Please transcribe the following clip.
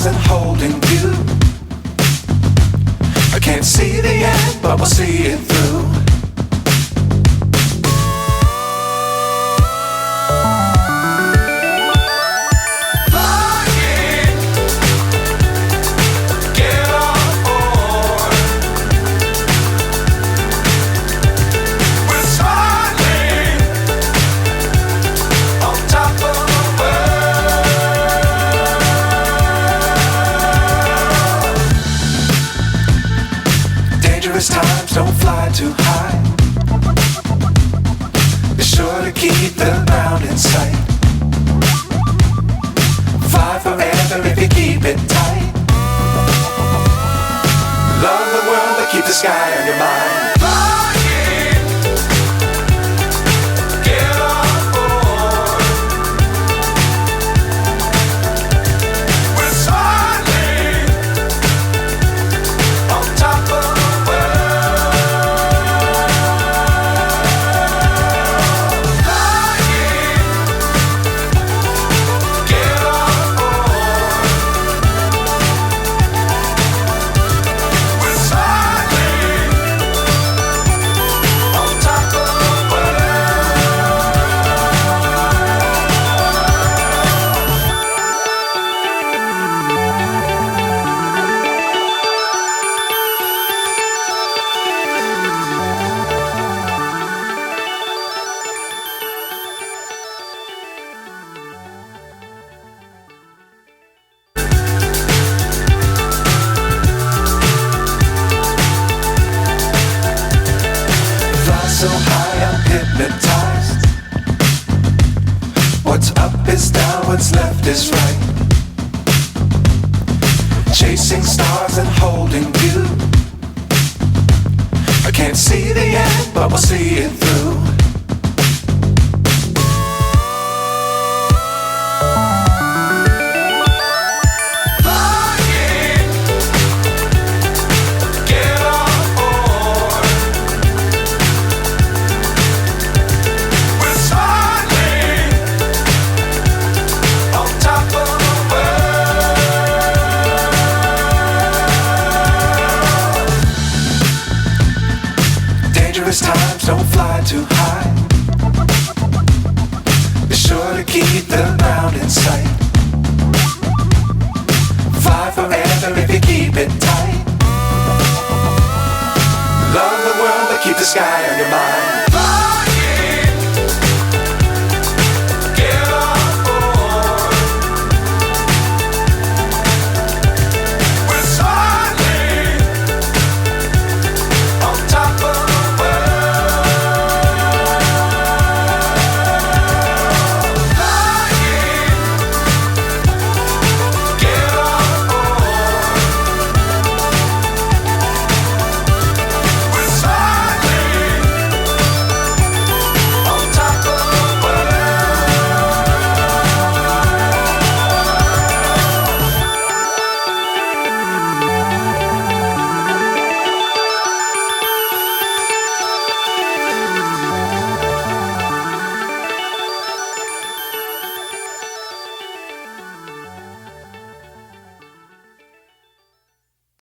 stars and holding you. I can't see the end, but we'll see it through. Times don't fly too high. Be sure to keep the ground in sight. Fly forever if you keep it tight. Love the world but keep the sky on your mind. So high I'm hypnotized. What's up is down, what's left is right. Chasing stars and holding you. I can't see the end, but we'll see it through. Times don't fly too high. Be sure to keep the ground in sight. Fly forever if you keep it tight. Love the world but keep the sky on your mind.